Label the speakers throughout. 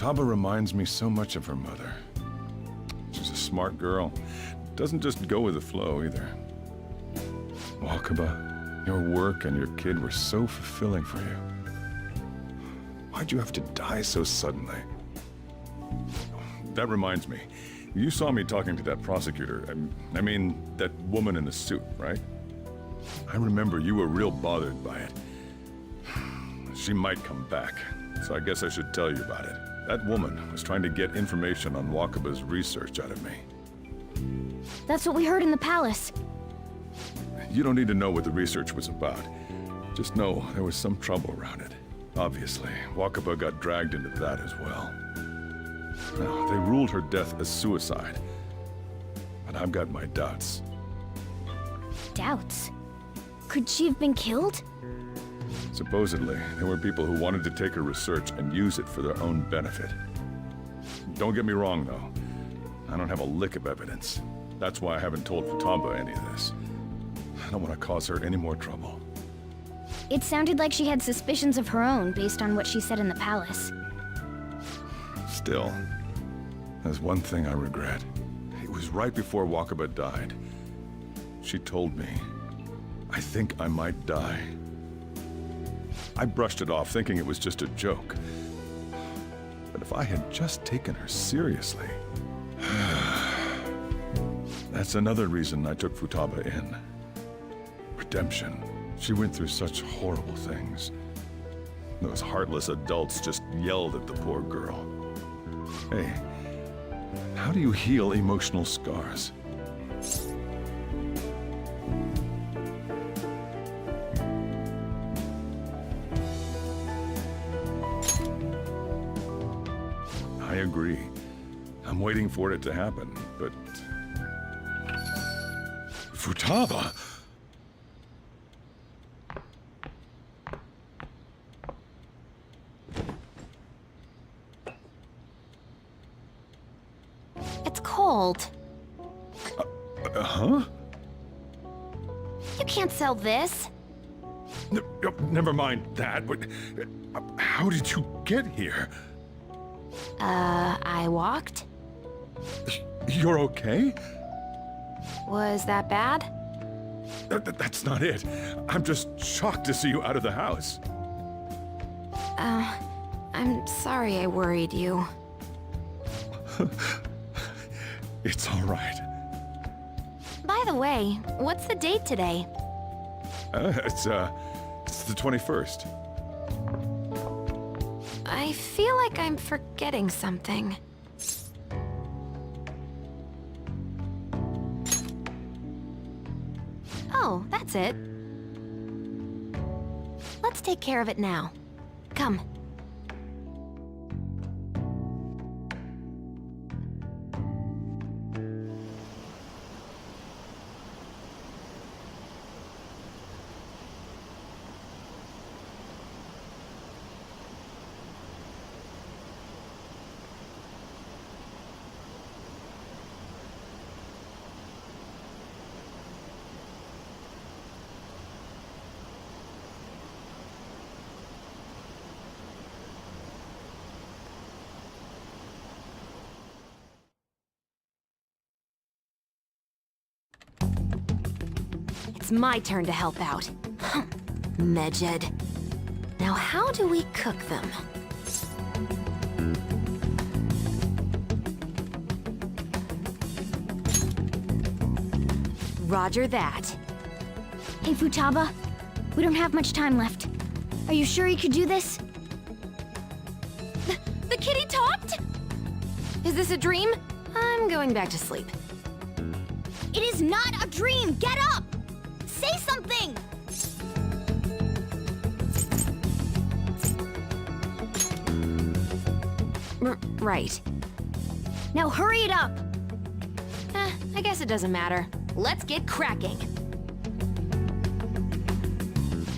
Speaker 1: Futaba reminds me so much of her mother. She's a smart girl. Doesn't just go with the flow, either. Wakaba, your work and your kid were so fulfilling for you. Why'd you have to die so suddenly? That reminds me. You saw me talking to that prosecutor. I mean, that woman in the suit, right? I remember you were real bothered by it. She might come back, so I guess I should tell you about it. That woman was trying to get information on Wakaba's research out of me.
Speaker 2: That's what we heard in the palace.
Speaker 1: You don't need to know what the research was about. Just know there was some trouble around it. Obviously, Wakaba got dragged into that as well. Now, they ruled her death as suicide. But I've got my doubts.
Speaker 2: Doubts? Could she have been killed?
Speaker 1: Supposedly, there were people who wanted to take her research and use it for their own benefit. Don't get me wrong, though. I don't have a lick of evidence. That's why I haven't told Futaba any of this. I don't want to cause her any more trouble.
Speaker 2: It sounded like she had suspicions of her own based on what she said in the palace.
Speaker 1: Still, there's one thing I regret. It was right before Wakaba died. She told me, I think I might die. I brushed it off, thinking it was just a joke. But if I had just taken her seriously... That's another reason I took Futaba in. Redemption. She went through such horrible things. Those heartless adults just yelled at the poor girl. Hey, how do you heal emotional scars? I agree. I'm waiting for it to happen, but... Futaba!
Speaker 2: It's cold.
Speaker 1: Huh?
Speaker 2: You can't sell this.
Speaker 1: Never mind that, but... how did you get here?
Speaker 2: I walked?
Speaker 1: You're okay?
Speaker 2: Was that bad?
Speaker 1: That's not it. I'm just shocked to see you out of the house.
Speaker 2: I'm sorry I worried you.
Speaker 1: It's all right.
Speaker 2: By the way, what's the date today?
Speaker 1: It's the 21st.
Speaker 2: I feel like I'm forgetting something. Oh, that's it. Let's take care of it now. Come. It's my turn to help out. Medjed. Now how do we cook them? Roger that. Hey, Futaba. We don't have much time left. Are you sure you could do this? The kitty talked? Is this a dream? I'm going back to sleep. It is not a dream! Get up! Say something! Right. Now hurry it up! I guess it doesn't matter. Let's get cracking.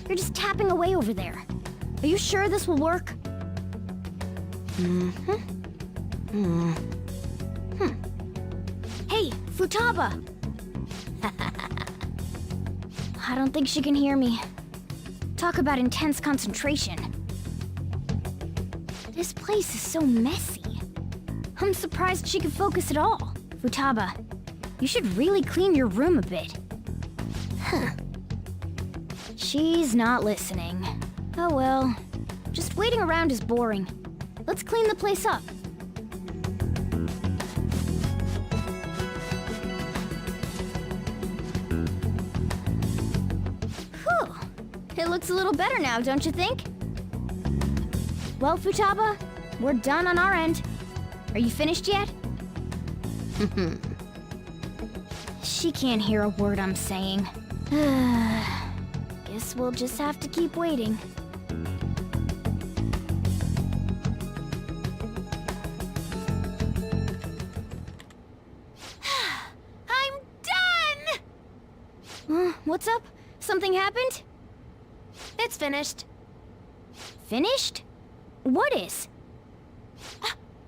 Speaker 2: You're just tapping away over there. Are you sure this will work? Hey, Futaba! I don't think she can hear me. Talk about intense concentration. This place is so messy. I'm surprised she could focus at all. Futaba, you should really clean your room a bit. Huh. She's not listening. Oh well. Just waiting around is boring. Let's clean the place up. Whew. It looks a little better now, don't you think? Well, Futaba, we're done on our end. Are you finished yet? She can't hear a word I'm saying. Guess we'll just have to keep waiting. I'm done! What's up? Something happened? It's finished. Finished? What is?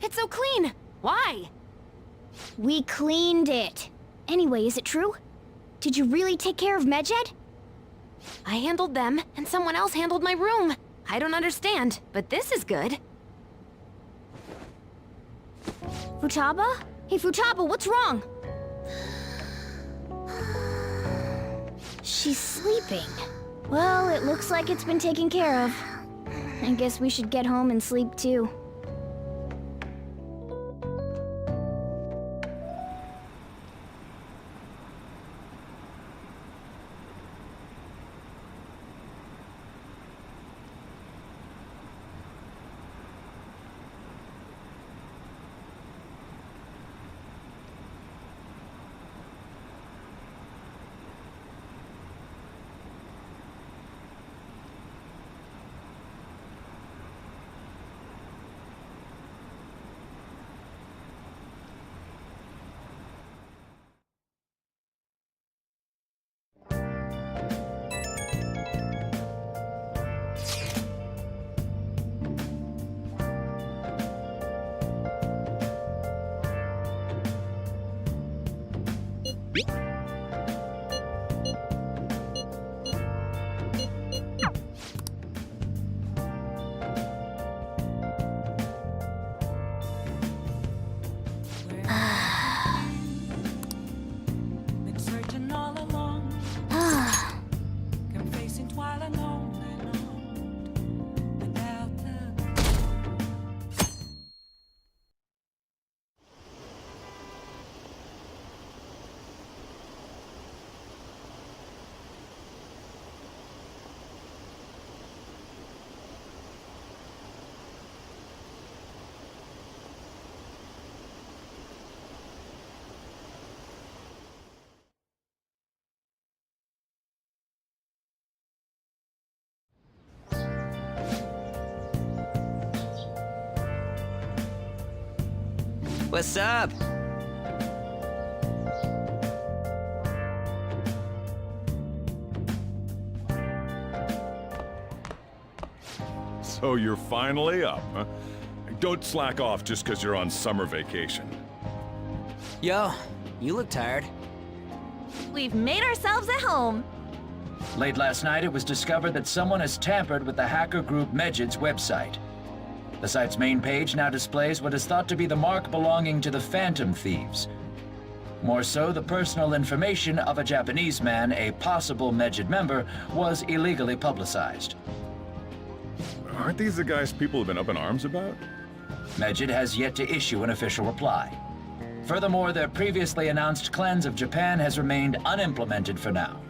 Speaker 2: It's so clean. Why? We cleaned it. Anyway, is it true? Did you really take care of Medjed? I handled them, and someone else handled my room. I don't understand, but this is good. Futaba? Hey, Futaba, what's wrong? She's sleeping. Well, it looks like it's been taken care of. I guess we should get home and sleep too.
Speaker 3: What's up?
Speaker 1: So you're finally up, huh? Don't slack off just because you're on summer vacation.
Speaker 3: Yo, you look tired.
Speaker 4: We've made ourselves at home.
Speaker 5: Late last night, it was discovered that someone has tampered with the hacker group Medjed's website. The site's main page now displays what is thought to be the mark belonging to the Phantom Thieves. More so, the personal information of a Japanese man, a possible Medjed member, was illegally publicized.
Speaker 1: Aren't these the guys people have been up in arms about?
Speaker 5: Medjed has yet to issue an official reply. Furthermore, their previously announced cleanse of Japan has remained unimplemented for now.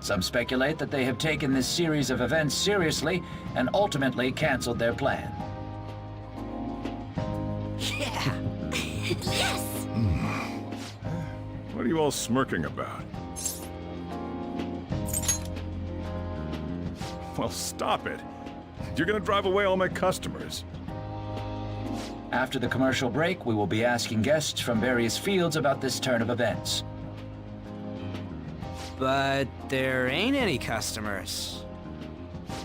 Speaker 5: Some speculate that they have taken this series of events seriously and ultimately canceled their plan.
Speaker 3: Yeah!
Speaker 2: Yes!
Speaker 1: What are you all smirking about? Well, stop it. You're gonna drive away all my customers.
Speaker 5: After the commercial break, we will be asking guests from various fields about this turn of events.
Speaker 3: But there ain't any customers.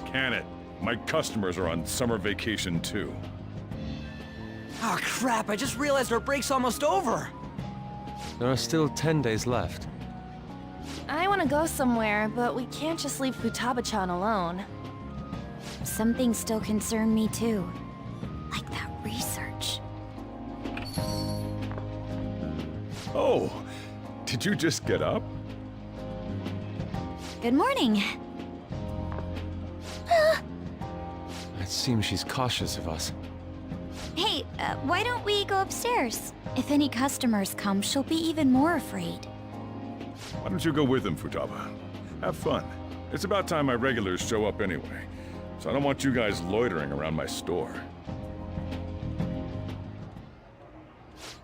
Speaker 1: Can it? My customers are on summer vacation too.
Speaker 3: Oh crap, I just realized our break's almost over.
Speaker 6: There are still 10 days left.
Speaker 4: I want to go somewhere, but we can't just leave Futaba-chan alone.
Speaker 2: Some things still concern me too. Like
Speaker 1: Oh, did you just get up?
Speaker 2: Good morning.
Speaker 6: It seems she's cautious of us.
Speaker 2: Hey, why don't we go upstairs? If any customers come, she'll be even more afraid.
Speaker 1: Why don't you go with them, Futaba? Have fun. It's about time my regulars show up anyway, so I don't want you guys loitering around my store.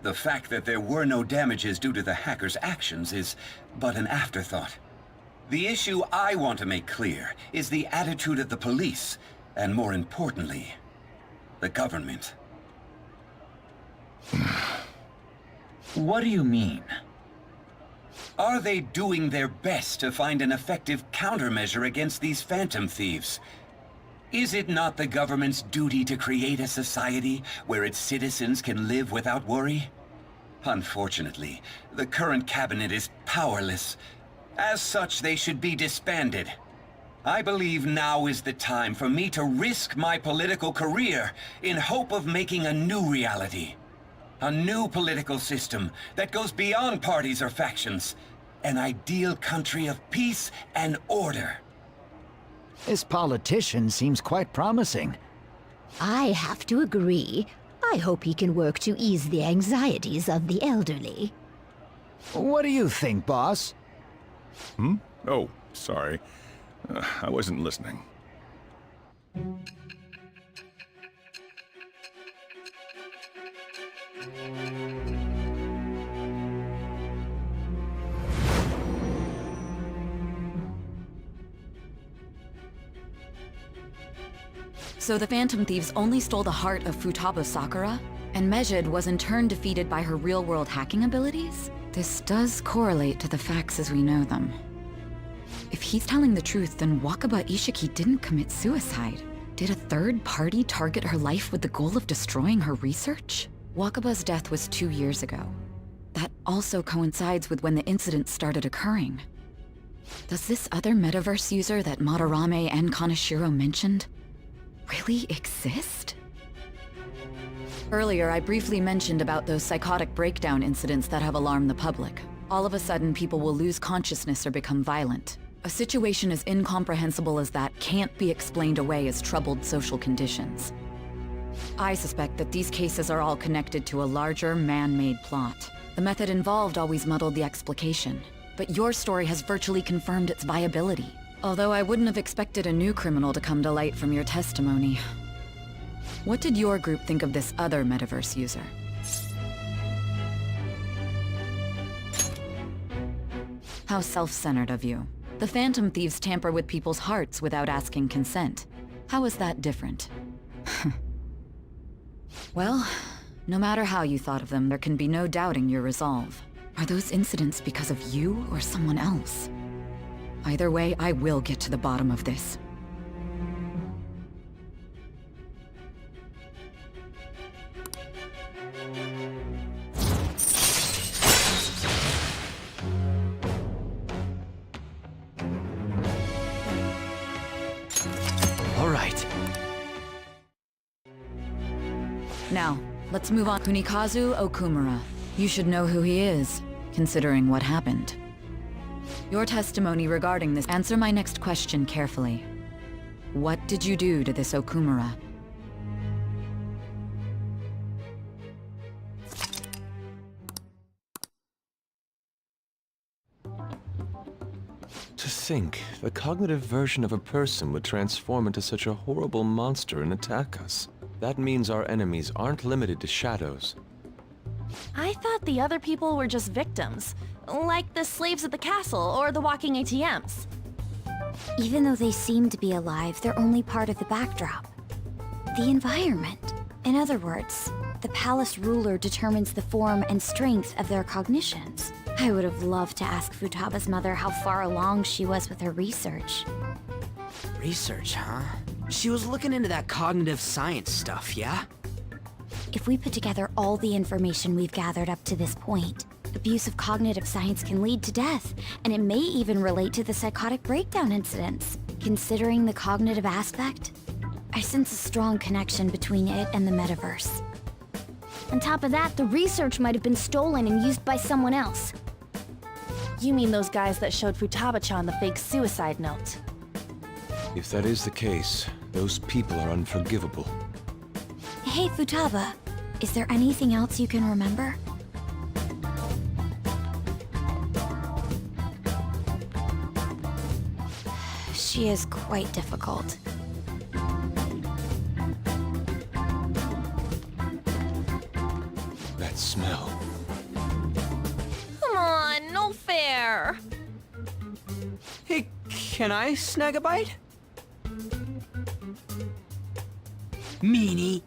Speaker 7: The fact that there were no damages due to the hacker's actions is but an afterthought. The issue I want to make clear is the attitude of the police, and more importantly, the government.
Speaker 5: What do you mean?
Speaker 7: Are they doing their best to find an effective countermeasure against these phantom thieves? Is it not the government's duty to create a society where its citizens can live without worry? Unfortunately, the current cabinet is powerless. As such, they should be disbanded. I believe now is the time for me to risk my political career in hope of making a new reality. A new political system that goes beyond parties or factions. An ideal country of peace and order.
Speaker 8: This politician seems quite promising.
Speaker 9: I have to agree. I hope he can work to ease the anxieties of the elderly.
Speaker 8: What do you think, boss?
Speaker 1: Oh, sorry. I wasn't listening.
Speaker 10: So the Phantom Thieves only stole the heart of Futaba Sakura? And Mejid was in turn defeated by her real-world hacking abilities? This does correlate to the facts as we know them. If he's telling the truth, then Wakaba Ishiki didn't commit suicide. Did a third party target her life with the goal of destroying her research? Wakaba's death was 2 years ago. That also coincides with when the incident started occurring. Does this other metaverse user that Madarame and Kaneshiro mentioned really exist? Earlier, I briefly mentioned about those psychotic breakdown incidents that have alarmed the public. All of a sudden, people will lose consciousness or become violent. A situation as incomprehensible as that can't be explained away as troubled social conditions. I suspect that these cases are all connected to a larger, man-made plot. The method involved always muddled the explication, but your story has virtually confirmed its viability. Although I wouldn't have expected a new criminal to come to light from your testimony. What did your group think of this other metaverse user? How self-centered of you. The Phantom Thieves tamper with people's hearts without asking consent. How is that different? Well, no matter how you thought of them, there can be no doubting your resolve. Are those incidents because of you or someone else? Either way, I will get to the bottom of this.
Speaker 8: All right.
Speaker 10: Now, let's move on. Kunikazu Okumura. You should know who he is, considering what happened. Your testimony regarding this. Answer my next question carefully. What did you do to this Okumura?
Speaker 6: To think, the cognitive version of a person would transform into such a horrible monster and attack us. That means our enemies aren't limited to shadows.
Speaker 4: I thought the other people were just victims. Like the slaves at the castle or the walking ATMs.
Speaker 2: Even though they seem to be alive, they're only part of the backdrop. The environment. In other words, the palace ruler determines the form and strength of their cognitions. I would have loved to ask Futaba's mother how far along she was with her research.
Speaker 3: Research, huh? She was looking into that cognitive science stuff, yeah?
Speaker 2: If we put together all the information we've gathered up to this point, abuse of cognitive science can lead to death, and it may even relate to the psychotic breakdown incidents. Considering the cognitive aspect, I sense a strong connection between it and the metaverse. On top of that, the research might have been stolen and used by someone else.
Speaker 4: You mean those guys that showed Futaba-chan the fake suicide note?
Speaker 6: If that is the case, those people are unforgivable.
Speaker 10: Hey, Futaba. Is there anything else you can remember? She is quite difficult.
Speaker 6: That smell.
Speaker 4: Come on, no fair!
Speaker 3: Hey, can I snag a bite? Meanie.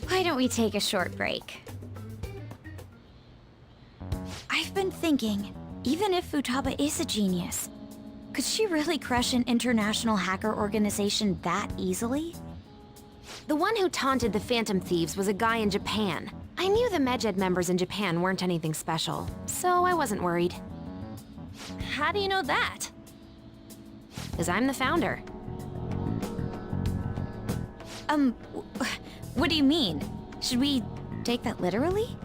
Speaker 10: Why don't we take a short break? I've been thinking, even if Futaba is a genius, could she really crush an international hacker organization that easily?
Speaker 2: The one who taunted the Phantom Thieves was a guy in Japan. I knew the Medjed members in Japan weren't anything special, so I wasn't worried.
Speaker 4: How do you know that?
Speaker 2: Because I'm the founder.
Speaker 10: What do you mean? Should we take that literally?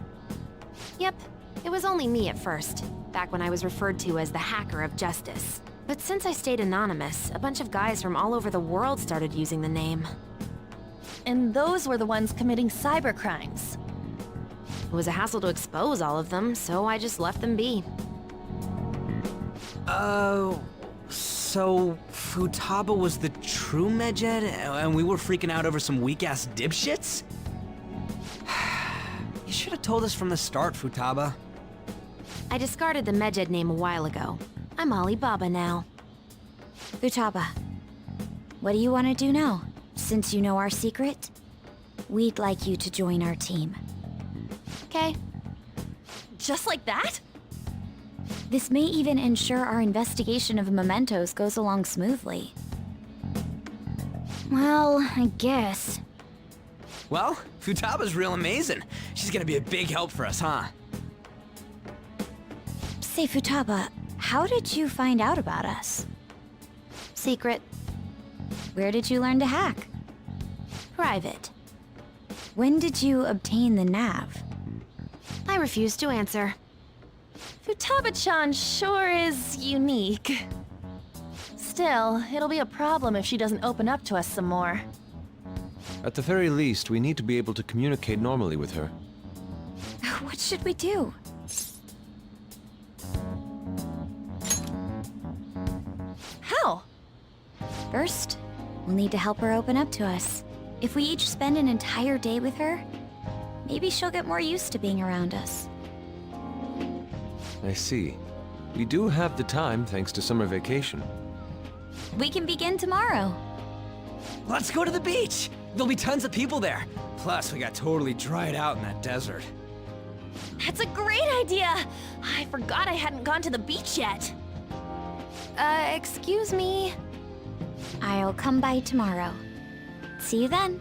Speaker 2: Yep, it was only me at first, back when I was referred to as the Hacker of Justice. But since I stayed anonymous, a bunch of guys from all over the world started using the name.
Speaker 4: And those were the ones committing cybercrimes.
Speaker 2: It was a hassle to expose all of them, so I just left them be.
Speaker 3: So Futaba was the true Medjed, and we were freaking out over some weak-ass dipshits? You should have told us from the start, Futaba.
Speaker 2: I discarded the Medjed name a while ago. I'm Alibaba now.
Speaker 10: Futaba, what do you want to do now? Since you know our secret, we'd like you to join our team.
Speaker 2: Okay.
Speaker 4: Just like that?
Speaker 10: This may even ensure our investigation of mementos goes along smoothly.
Speaker 2: Well, I guess.
Speaker 3: Well, Futaba's real amazing. She's gonna be a big help for us, huh?
Speaker 10: Say, Futaba, how did you find out about us?
Speaker 2: Secret.
Speaker 10: Where did you learn to hack?
Speaker 2: Private.
Speaker 10: When did you obtain the nav?
Speaker 2: I refuse to answer.
Speaker 4: Futaba-chan sure is unique. Still, it'll be a problem if she doesn't open up to us some more.
Speaker 6: At the very least, we need to be able to communicate normally with her.
Speaker 10: What should we do?
Speaker 4: How?
Speaker 10: First, we'll need to help her open up to us. If we each spend an entire day with her, maybe she'll get more used to being around us.
Speaker 6: I see. We do have the time thanks to summer vacation.
Speaker 10: We can begin tomorrow.
Speaker 3: Let's go to the beach! There'll be tons of people there. Plus, we got totally dried out in that desert.
Speaker 4: That's a great idea! I forgot I hadn't gone to the beach yet.
Speaker 2: Excuse me?
Speaker 10: I'll come by tomorrow. See you then.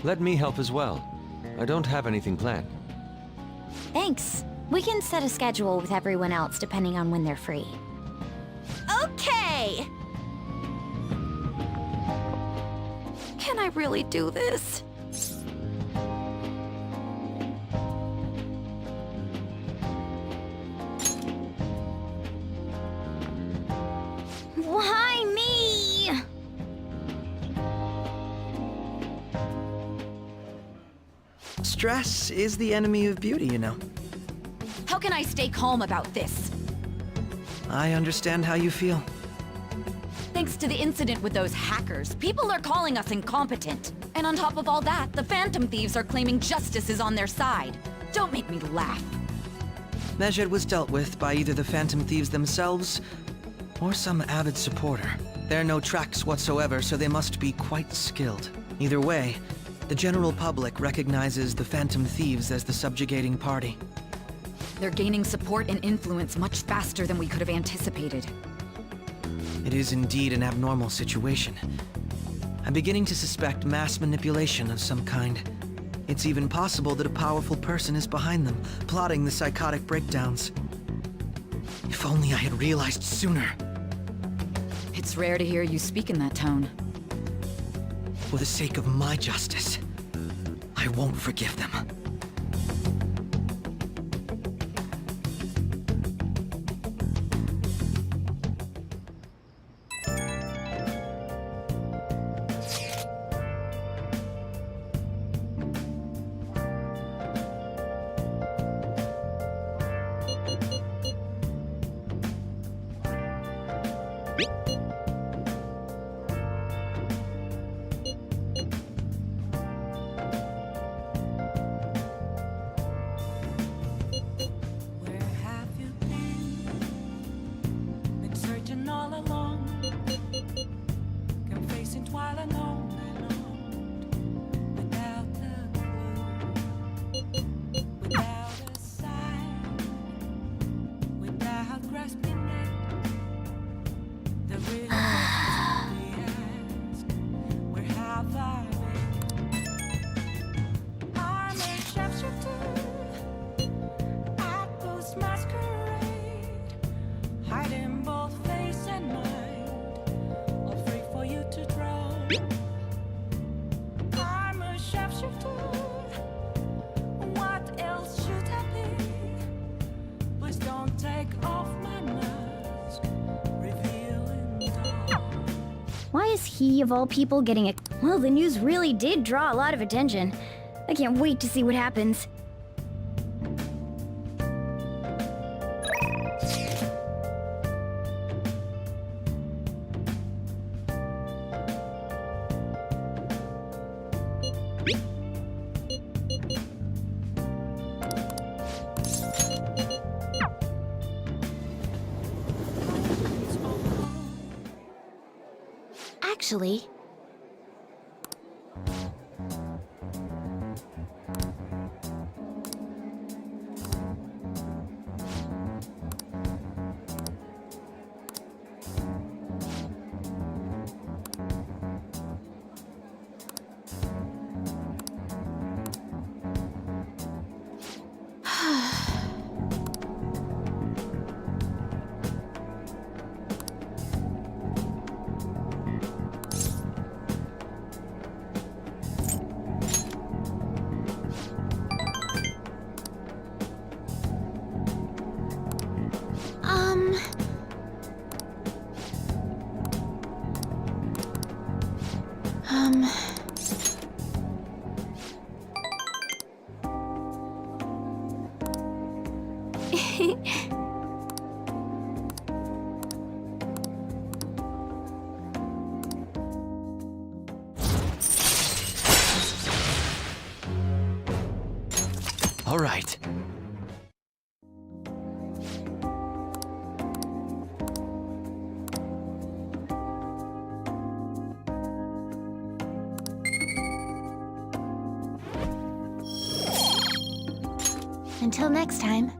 Speaker 6: Let me help as well. I don't have anything planned.
Speaker 10: Thanks. We can set a schedule with everyone else depending on when they're free.
Speaker 4: Okay! Can I really do this?
Speaker 2: Why me?
Speaker 3: Stress is the enemy of beauty, you know.
Speaker 10: How can I stay calm about this?
Speaker 3: I understand how you feel.
Speaker 10: Thanks to the incident with those hackers, people are calling us incompetent. And on top of all that, the Phantom Thieves are claiming justice is on their side. Don't make me laugh.
Speaker 3: Medjed was dealt with by either the Phantom Thieves themselves or some avid supporter. There are no tracks whatsoever, so they must be quite skilled. Either way, the general public recognizes the Phantom Thieves as the subjugating party.
Speaker 10: They're gaining support and influence much faster than we could have anticipated.
Speaker 3: It is indeed an abnormal situation. I'm beginning to suspect mass manipulation of some kind. It's even possible that a powerful person is behind them, plotting the psychotic breakdowns. If only I had realized sooner.
Speaker 10: It's rare to hear you speak in that tone.
Speaker 3: For the sake of my justice, I won't forgive them.
Speaker 11: Where have you been? Been searching all along, confessing while alone without a clue, without a sign, without grasping it. The real questions we ask, where have I been? I'm a sharpshooter. Outpost masquerade, hiding both face and mind, all free for you to draw. I'm a sharpshooter. What else should I be? Please don't take off my mask, revealing dawn.
Speaker 2: Why is he, of all people, getting a... Well, the news really did draw a lot of attention. I can't wait to see what happens. Actually...
Speaker 3: All right.
Speaker 2: Until next time.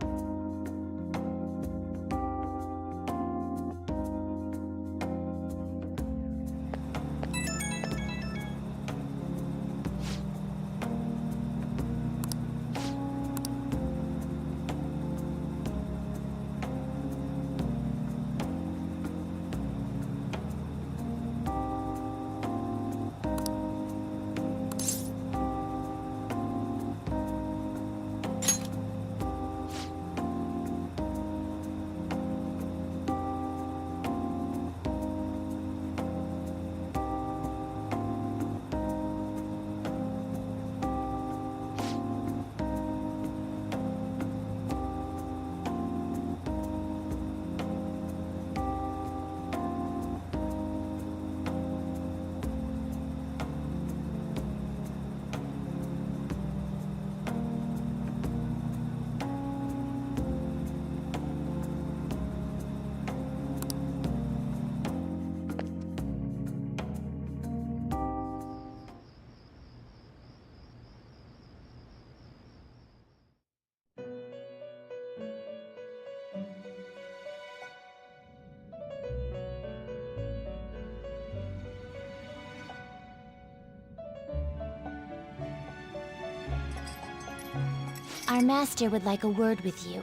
Speaker 2: Our master would like a word with you.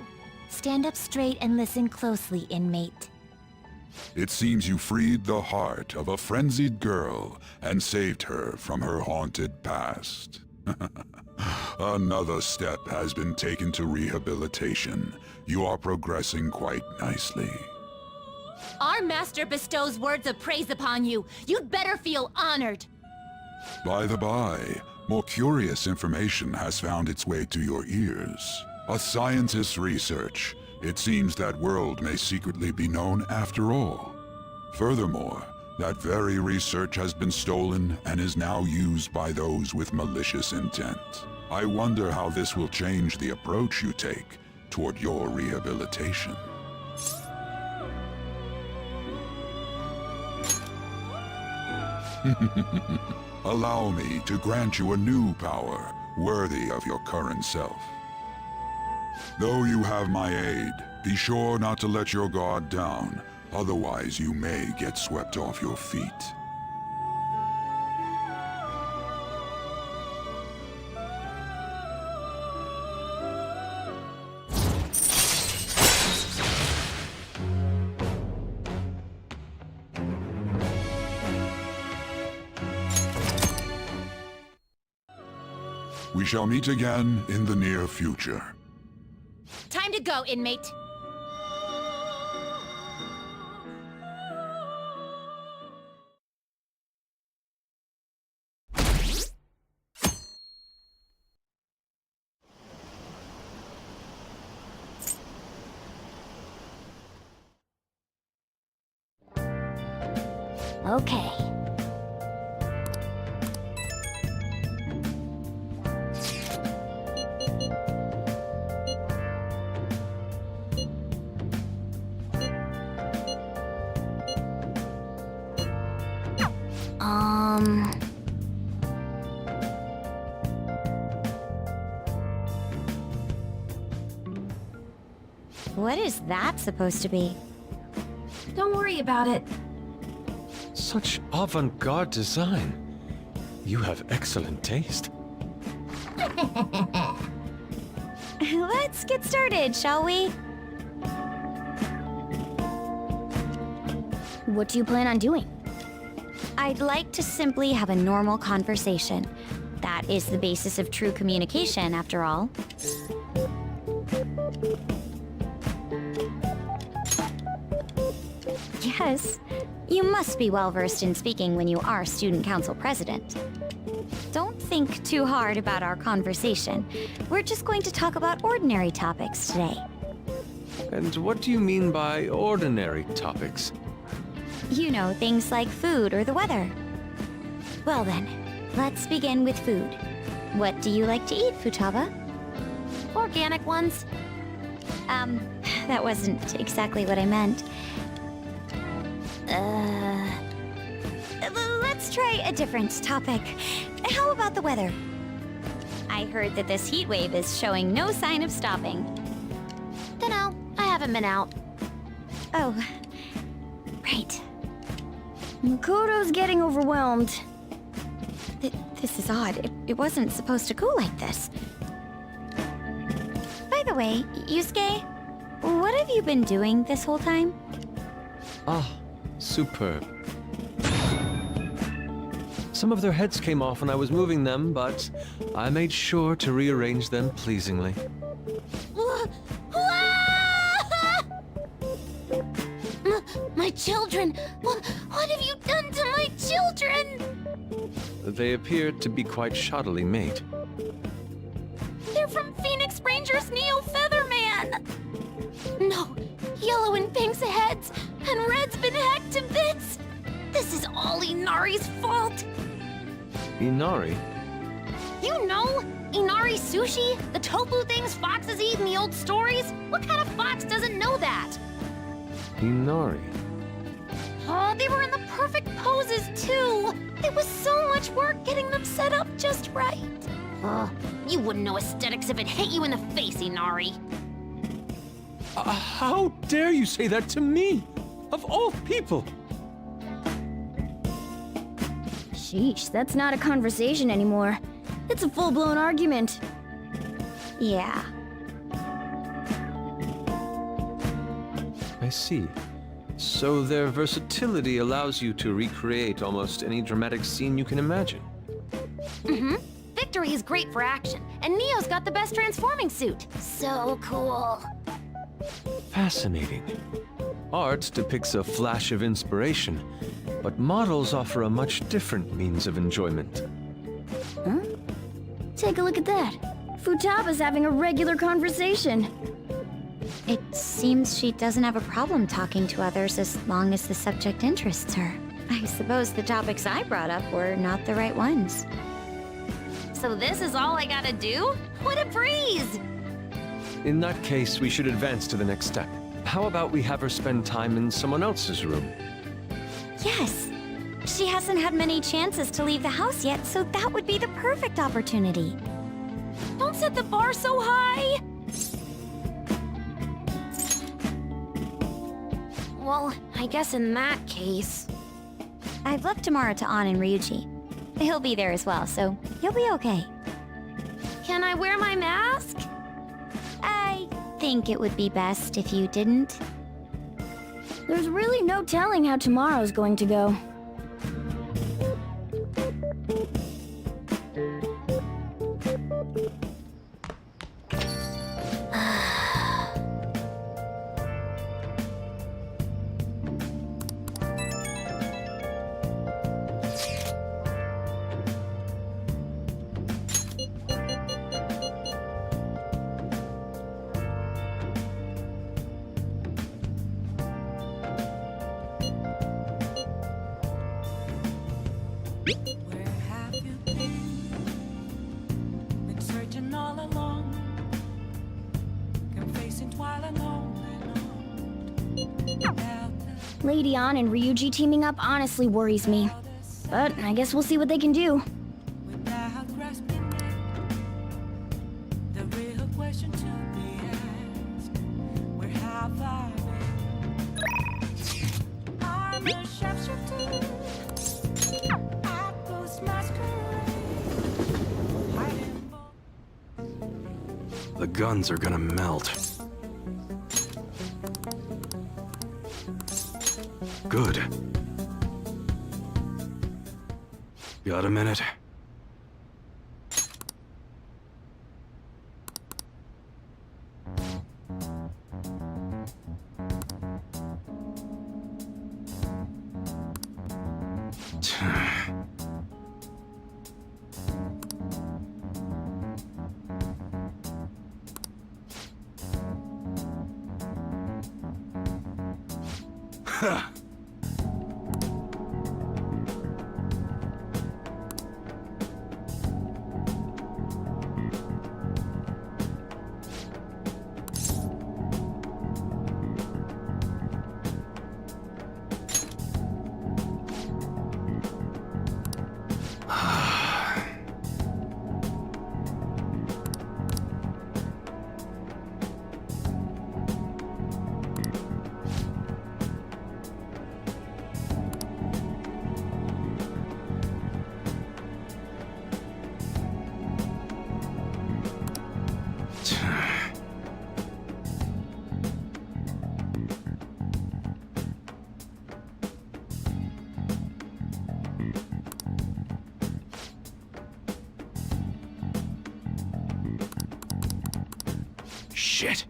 Speaker 2: Stand up straight and listen closely, inmate.
Speaker 12: It seems you freed the heart of a frenzied girl and saved her from her haunted past. Another step has been taken to rehabilitation. You are progressing quite nicely.
Speaker 2: Our master bestows words of praise upon you. You'd better feel honored.
Speaker 12: By the by, more curious information has found its way to your ears. A scientist's research. It seems that world may secretly be known after all. Furthermore, that very research has been stolen and is now used by those with malicious intent. I wonder how this will change the approach you take toward your rehabilitation. Allow me to grant you a new power worthy of your current self. Though you have my aid, be sure not to let your guard down, otherwise you may get swept off your feet. We shall meet again in the near future.
Speaker 2: Time to go, inmate. Okay. What is that supposed to be?
Speaker 4: Don't worry about it.
Speaker 6: Such avant-garde design. You have excellent taste.
Speaker 2: Let's get started, shall we? What do you plan on doing? I'd like to simply have a normal conversation. That is the basis of true communication, after all. Yes, you must be well-versed in speaking when you are student council president. Don't think too hard about our conversation. We're just going to talk about ordinary topics today.
Speaker 6: And what do you mean by ordinary topics?
Speaker 2: You know, things like food or the weather. Well then, let's begin with food. What do you like to eat, Futaba? Organic ones. That wasn't exactly what I meant. Let's try a different topic. How about the weather? I heard that this heat wave is showing no sign of stopping. Dunno, I haven't been out. Oh, right. Makoto's getting overwhelmed. This is odd. It wasn't supposed to go like this. By the way, Yusuke, what have you been doing this whole time?
Speaker 6: Ah, superb. Some of their heads came off when I was moving them, but I made sure to rearrange them pleasingly.
Speaker 2: My children! What have you done to my children?
Speaker 6: They appeared to be quite shoddily made.
Speaker 2: They're from Phoenix Rangers Neo Featherman! No, Yellow and Pink's heads, and Red's been hacked to bits! This is all Inari's fault!
Speaker 6: Inari?
Speaker 2: You know, Inari sushi? The tofu things foxes eat in the old stories? What kind of fox doesn't know that?
Speaker 6: Inari?
Speaker 2: Oh, they were in the perfect poses, too! It was so much work getting them set up just right. You wouldn't know aesthetics if it hit you in the face, Inari.
Speaker 6: How dare you say that to me? Of all people!
Speaker 2: Sheesh, that's not a conversation anymore. It's a full-blown argument. Yeah.
Speaker 6: I see. So their versatility allows you to recreate almost any dramatic scene you can imagine.
Speaker 2: Mm-hmm. They Victory is great for action, and Neo's got the best transforming suit. So cool.
Speaker 6: Fascinating. Art depicts a flash of inspiration, but models offer a much different means of enjoyment.
Speaker 2: Huh? Take a look at that. Futaba's having a regular conversation.
Speaker 13: It seems she doesn't have a problem talking to others as long as the subject interests her. I suppose the topics I brought up were not the right ones.
Speaker 2: So this is all I gotta do? What a breeze!
Speaker 6: In that case, we should advance to the next step. How about we have her spend time in someone else's room?
Speaker 13: Yes. She hasn't had many chances to leave the house yet, so that would be the perfect opportunity.
Speaker 2: Don't set the bar so high! Well, I guess in that case...
Speaker 13: I've left Tamara to An and Ryuji. He'll be there as well, so you'll be okay.
Speaker 2: Can I wear my mask?
Speaker 13: I think it would be best if you didn't.
Speaker 2: There's really no telling how tomorrow's going to go.
Speaker 11: Where have you been? Been searching all along, confessing while alone
Speaker 2: Lady An and Ryuji teaming up honestly worries me. But I guess we'll see what they can do.
Speaker 11: without grasping it. The real question to be asked: where have I been? I'm a sharpshooter. I post masquerade. Hiding.
Speaker 6: The guns are gonna melt. Good. Got a minute? Ha! Shit.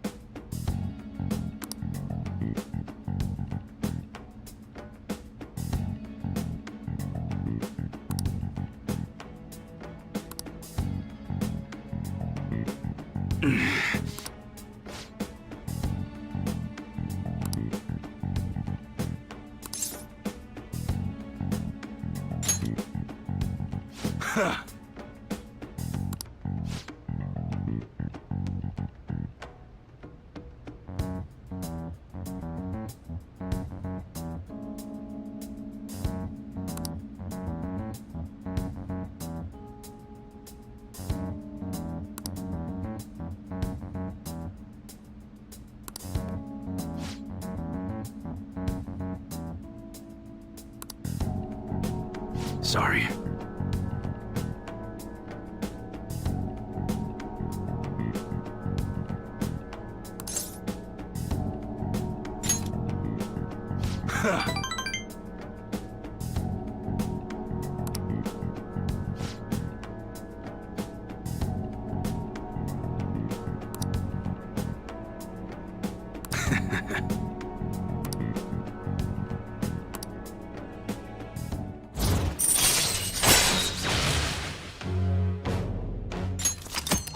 Speaker 6: Ha! Sorry. Ha!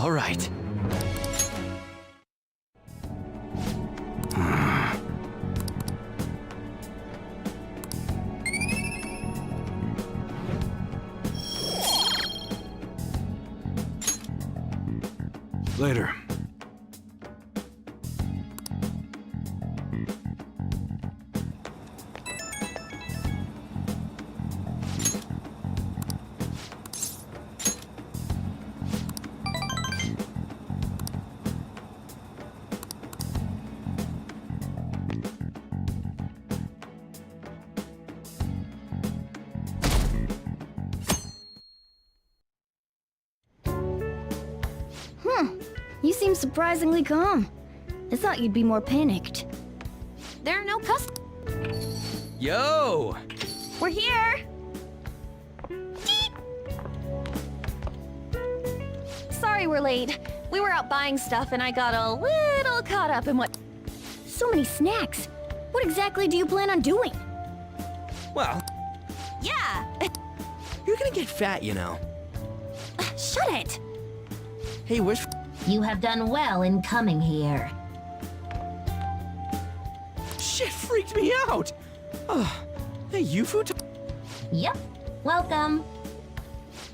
Speaker 3: All right. Later.
Speaker 2: You seem surprisingly calm. I thought you'd be more panicked. There are no
Speaker 3: Yo!
Speaker 4: We're here! Sorry we're late. We were out buying stuff and I got a little caught up in what...
Speaker 2: So many snacks. What exactly do you plan on doing?
Speaker 3: Well,
Speaker 4: Yeah!
Speaker 3: you're gonna get fat, you know.
Speaker 2: Shut it!
Speaker 3: Hey, where's...
Speaker 9: You have done well in coming here.
Speaker 3: Shit freaked me out! Hey, you food...
Speaker 9: Yep. Welcome.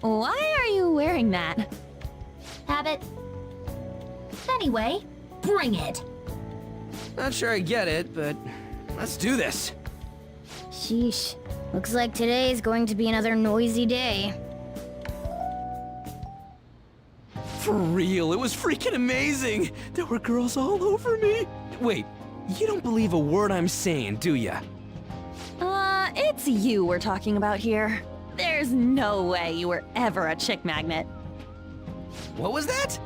Speaker 4: Why are you wearing that?
Speaker 9: Habit. Anyway, bring it.
Speaker 3: Not sure I get it, but let's do this.
Speaker 2: Sheesh. Looks like today's going to be another noisy day.
Speaker 3: For real, it was freaking amazing! There were girls all over me! Wait, you don't believe a word I'm saying, do ya?
Speaker 4: It's you we're talking about here. There's no way you were ever a chick magnet.
Speaker 3: What was that?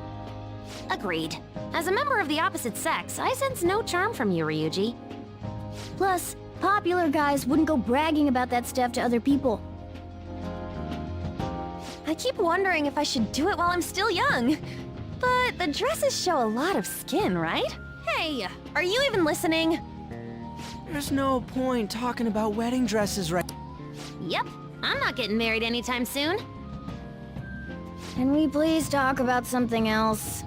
Speaker 2: Agreed. As a member of the opposite sex, I sense no charm from you, Ryuji. Plus, popular guys wouldn't go bragging about that stuff to other people.
Speaker 4: I keep wondering if I should do it while I'm still young. But the dresses show a lot of skin, right? Hey, are you even listening?
Speaker 3: There's no point talking about wedding dresses right...
Speaker 2: Yep, I'm not getting married anytime soon. Can we please talk about something else?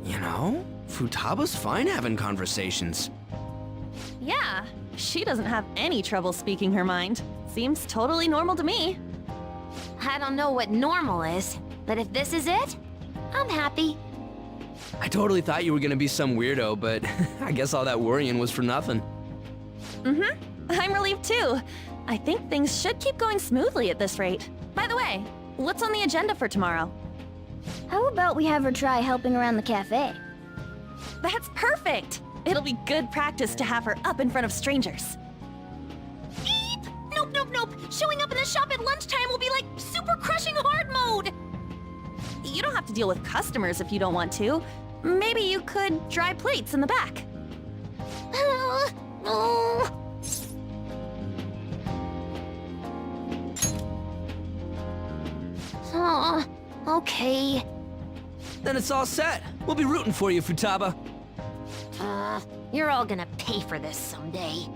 Speaker 3: You know, Futaba's fine having conversations.
Speaker 4: Yeah, she doesn't have any trouble speaking her mind. Seems totally normal to me.
Speaker 2: I don't know what normal is, but if this is it, I'm happy.
Speaker 3: I totally thought you were gonna be some weirdo, but I guess all that worrying was for nothing.
Speaker 4: I'm relieved too. I think things should keep going smoothly at this rate. By the way, what's on the agenda for tomorrow?
Speaker 2: How about we have her try helping around the cafe?
Speaker 4: That's perfect! It'll be good practice to have her up in front of strangers.
Speaker 2: Eep! Nope, nope, nope! Showing up in the shop at lunchtime will be like super crushing hard mode!
Speaker 4: You don't have to deal with customers if you don't want to. Maybe you could dry plates in the back.
Speaker 2: Okay.
Speaker 3: Then it's all set. We'll be rooting for you, Futaba.
Speaker 2: You're all gonna pay for this someday.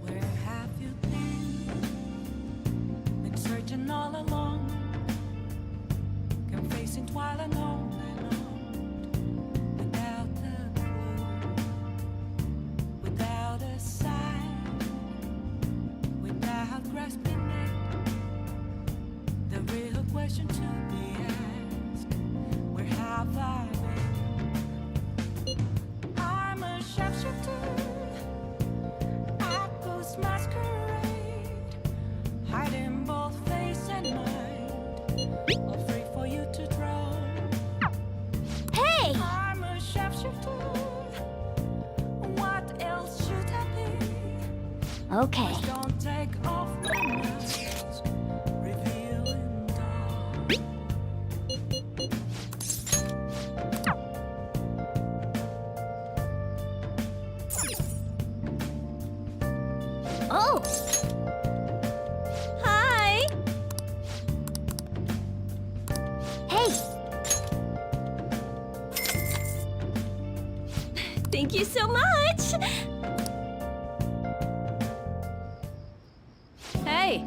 Speaker 11: Where have you been? Been searching all along, confessing while alone without a clue, without a sign, without grasping it. The real question to be asked: where have I been? I'm a chef. or free for you to draw.
Speaker 2: Hey!
Speaker 11: I'm a sharpshooter. What else should I be?
Speaker 2: Okay.
Speaker 11: Don't take off my mask, revealing dark.
Speaker 2: Oh! Hi! Hey! Thank you so much!
Speaker 4: Hey!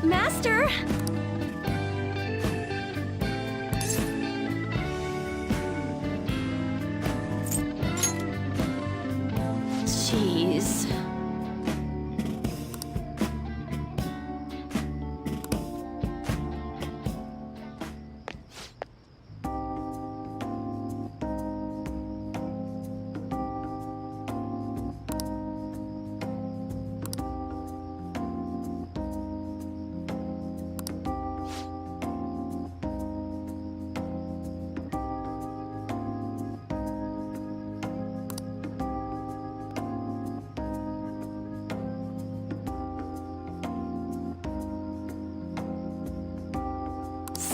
Speaker 2: Master!
Speaker 4: Jeez.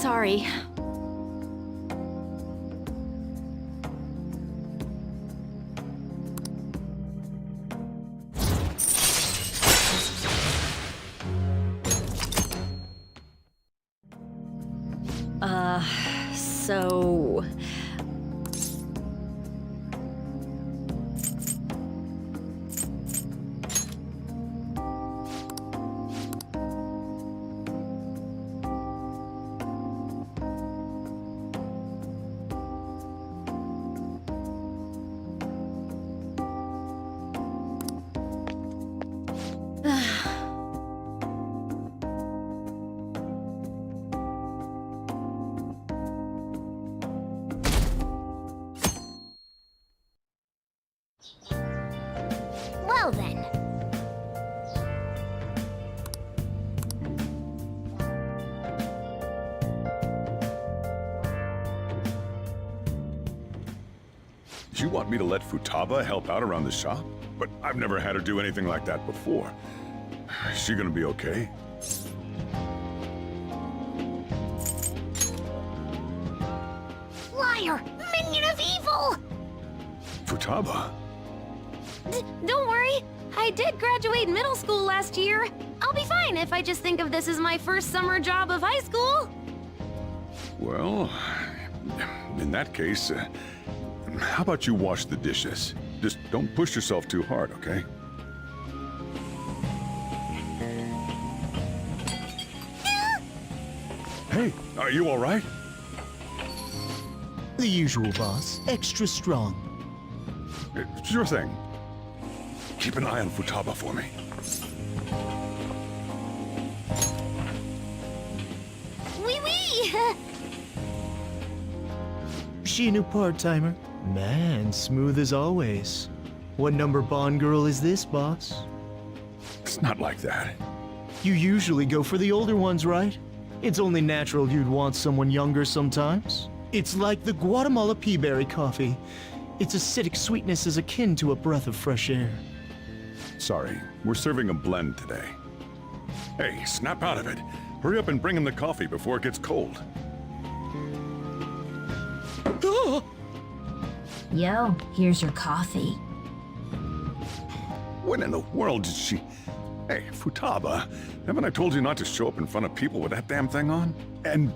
Speaker 4: Sorry. So...
Speaker 2: Well then.
Speaker 1: You want me to let Futaba help out around the shop? But I've never had her do anything like that before. Is she gonna be okay?
Speaker 2: Liar! Minion of evil!
Speaker 1: Futaba?
Speaker 2: Don't worry. I did graduate middle school last year. I'll be fine if I just think of this as my first summer job of high school.
Speaker 1: Well, in that case, how about you wash the dishes? Just don't push yourself too hard, okay? Hey, are you all right?
Speaker 14: The usual, boss. Extra strong.
Speaker 1: Sure thing. Keep an eye on Futaba for me.
Speaker 2: Wee wee!
Speaker 14: She a new part-timer? Man, smooth as always. What number Bond girl is this, boss?
Speaker 1: It's not like that.
Speaker 14: You usually go for the older ones, right? It's only natural you'd want someone younger sometimes. It's like the Guatemala peaberry coffee. Its acidic sweetness is akin to a breath of fresh air.
Speaker 1: Sorry, we're serving a blend today. Hey, snap out of it. Hurry up and bring him the coffee before it gets cold.
Speaker 2: Yo, here's your coffee.
Speaker 1: When in the world did she... Hey, Futaba, haven't I told you not to show up in front of people with that damn thing on? And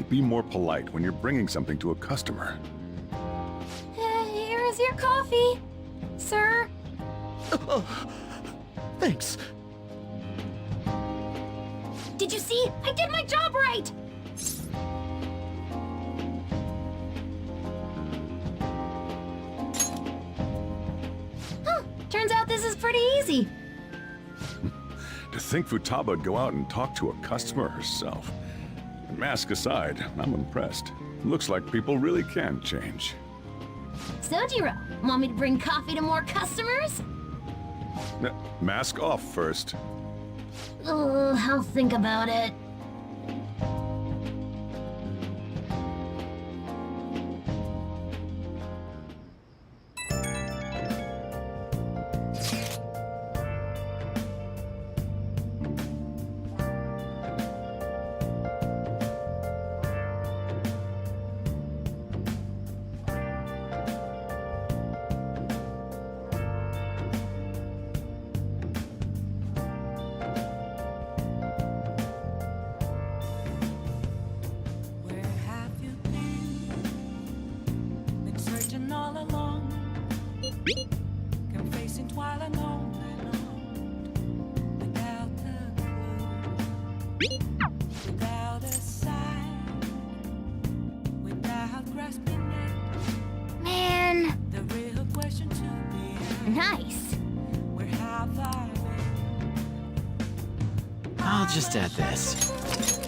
Speaker 1: be more polite when you're bringing something to a customer.
Speaker 2: Here is your coffee, sir.
Speaker 14: Thanks.
Speaker 2: Did you see? I did my job right! Huh, turns out this is pretty easy.
Speaker 1: To think Futaba would go out and talk to a customer herself. Mask aside, I'm impressed. Looks like people really can change.
Speaker 2: Sojiro, want me to bring coffee to more customers?
Speaker 1: Mask off first.
Speaker 2: I'll think about it.
Speaker 11: Where have you been searching all along, confessing twilight on and on, without a clue, without a sign, without grasping it.
Speaker 2: Man,
Speaker 11: The real question to be asked,
Speaker 2: nice.
Speaker 11: where have I been?
Speaker 8: I'll just add this.